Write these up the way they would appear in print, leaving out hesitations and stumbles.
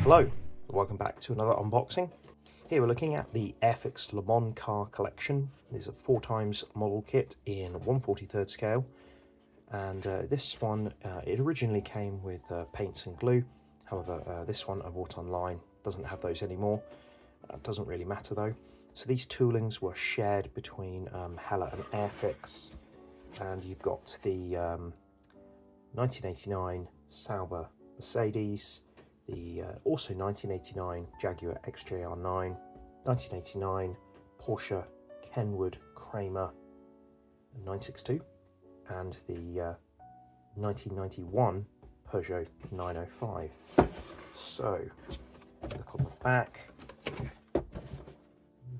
Hello, welcome back to another unboxing. Here we're looking at the Airfix Le Mans car collection. This is a 4x model kit in 1/43 scale, and this one, it originally came with paints and glue. However, this one I bought online, doesn't have those anymore. Doesn't really matter though. So these toolings were shared between Heller and Airfix, and you've got the 1989 Sauber Mercedes, the also 1989 Jaguar XJR9, 1989 Porsche Kenwood Kramer 962, and the 1991 Peugeot 905. So, look on the back.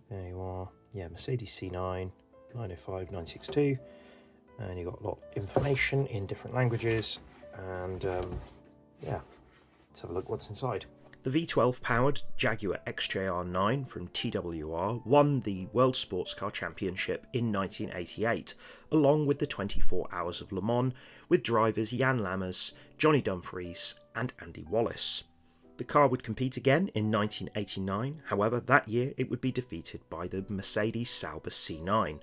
There you are. Yeah, Mercedes C9, 905, 962, and you've got a lot of information in different languages, and yeah. Let's have a look what's inside. The V12 powered Jaguar XJR9 from TWR won the World Sports Car Championship in 1988, along with the 24 Hours of Le Mans, with drivers Jan Lammers, Johnny Dumfries and Andy Wallace. The car would compete again in 1989, however that year it would be defeated by the Mercedes Sauber C9.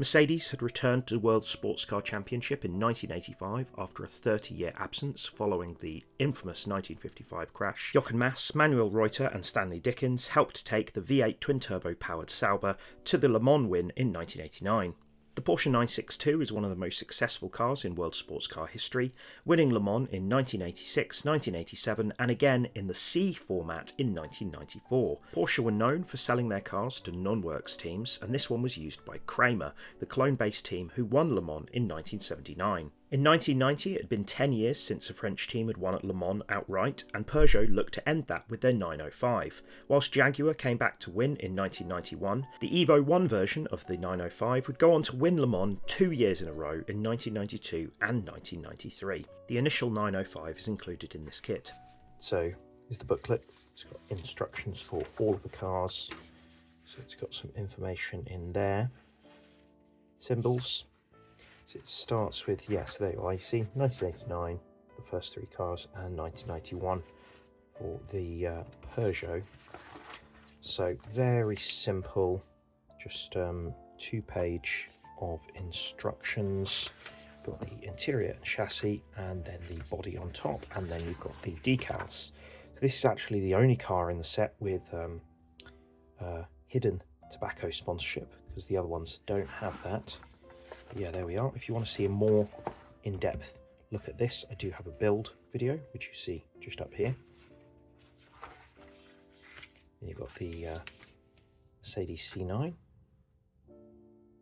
Mercedes had returned to the World Sports Car Championship in 1985 after a 30-year absence following the infamous 1955 crash. Jochen Mass, Manuel Reuter and Stanley Dickens helped take the V8 twin-turbo powered Sauber to the Le Mans win in 1989. The Porsche 962 is one of the most successful cars in world sports car history, winning Le Mans in 1986, 1987 and again in the C format in 1994. Porsche were known for selling their cars to non-works teams, and this one was used by Kramer, the clone-based team who won Le Mans in 1979. In 1990, it had been 10 years since a French team had won at Le Mans outright, and Peugeot looked to end that with their 905. Whilst Jaguar came back to win in 1991, the Evo 1 version of the 905 would go on to win Le Mans 2 years in a row in 1992 and 1993. The initial 905 is included in this kit. So, here's the booklet. It's got instructions for all of the cars. So it's got some information in there. Symbols. So it starts with, yes, there you are, you see 1989, the first 3 cars, and 1991 for the Peugeot. So very simple, just 2-page of instructions. Got the interior and chassis, and then the body on top, and then you've got the decals. So this is actually the only car in the set with hidden tobacco sponsorship, because the other ones don't have that. Yeah, there we are. If you want to see a more in-depth look at this, I do have a build video, which you see just up here. And you've got the Mercedes C9.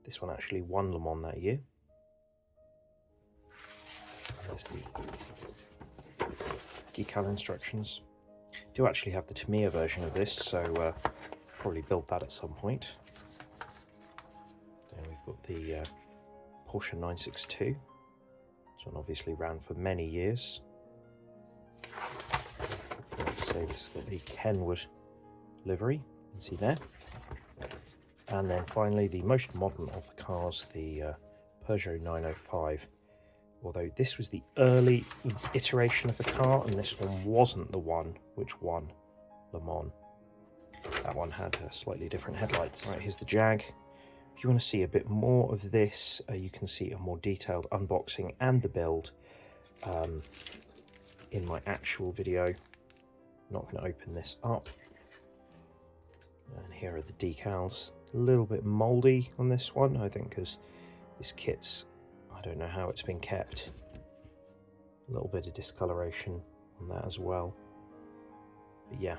This one actually won Le Mans that year. There's the decal instructions. I do actually have the Tamiya version of this, so probably build that at some point. Then we've got the Porsche 962. This one obviously ran for many years. Let's say this has got the Kenwood livery, you can see there. And then finally the most modern of the cars, the Peugeot 905. Although this was the early iteration of the car, and this one wasn't the one which won Le Mans. That one had slightly different headlights. Right, here's the Jag. If you want to see a bit more of this, you can see a more detailed unboxing and the build in my actual video. I'm not going to open this up. And here are the decals. A little bit mouldy on this one, I think, because this kit's, I don't know how it's been kept. A little bit of discoloration on that as well. But yeah.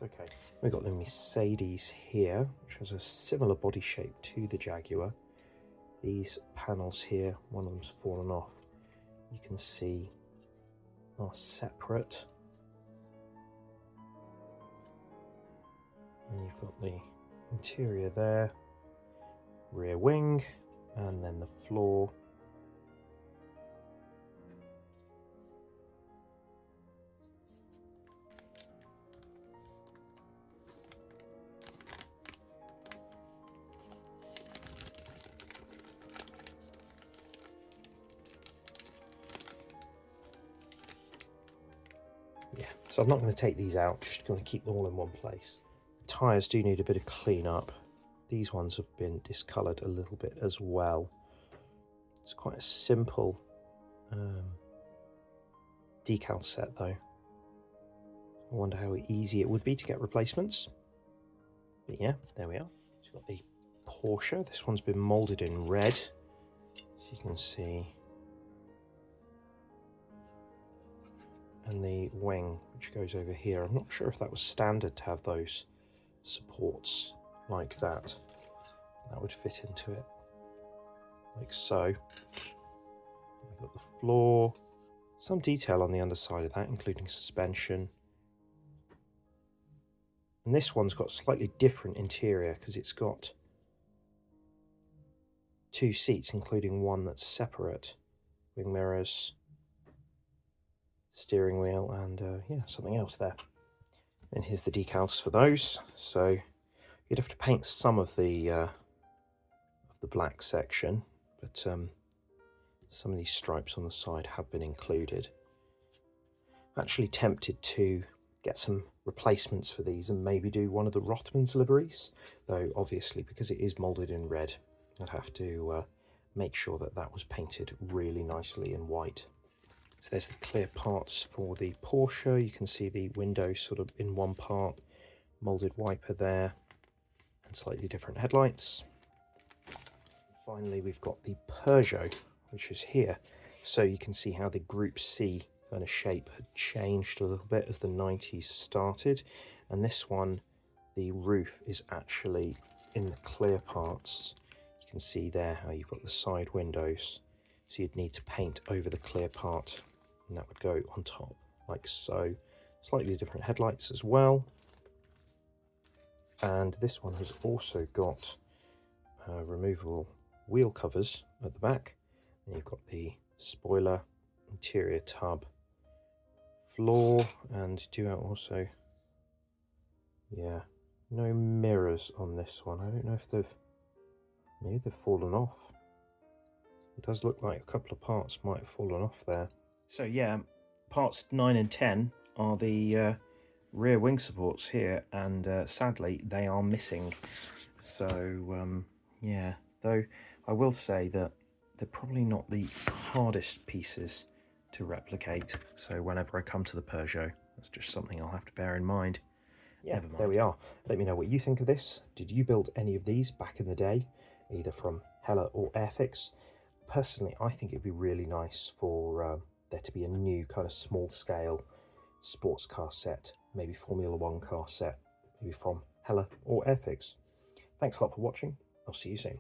Okay, we've got the Mercedes here, which has a similar body shape to the Jaguar. These panels here, one of them's fallen off, you can see are separate. And you've got the interior there, rear wing, and then the floor. So I'm not going to take these out, just going to keep them all in one place. The tyres do need a bit of clean up. These ones have been discoloured a little bit as well. It's quite a simple decal set though. I wonder how easy it would be to get replacements. But yeah, there we are. So we've got the Porsche. This one's been moulded in red, so you can see. And the wing, which goes over here. I'm not sure if that was standard to have those supports like that. That would fit into it, like so. We've got the floor, some detail on the underside of that, including suspension. And this one's got slightly different interior because it's got 2 seats, including one that's separate, wing mirrors, steering wheel, and yeah, something else there. And here's the decals for those. So you'd have to paint some of the black section, but some of these stripes on the side have been included. I'm actually tempted to get some replacements for these and maybe do one of the Rothmans liveries, though obviously because it is moulded in red, I'd have to make sure that that was painted really nicely in white. So there's the clear parts for the Porsche. You can see the window sort of in one part, moulded wiper there, and slightly different headlights. Finally, we've got the Peugeot, which is here. So you can see how the Group C kind of shape had changed a little bit as the 90s started. And this one, the roof is actually in the clear parts. You can see there how you've got the side windows. So you'd need to paint over the clear part, and that would go on top like so. Slightly different headlights as well. And this one has also got removable wheel covers at the back. And you've got the spoiler, interior tub, floor, and do also, yeah, no mirrors on this one. I don't know if maybe they've fallen off. It does look like a couple of parts might have fallen off there. So yeah, parts 9 and 10 are the rear wing supports here, and sadly they are missing. So yeah, though I will say that they're probably not the hardest pieces to replicate. So whenever I come to the Peugeot, that's just something I'll have to bear in mind. Yeah, there we are. Let me know what you think of this. Did you build any of these back in the day, either from Heller or Airfix? Personally, I think it'd be really nice for there to be a new kind of small scale sports car set, maybe Formula One car set, maybe from Heller or Airfix. Thanks a lot for watching. I'll see you soon.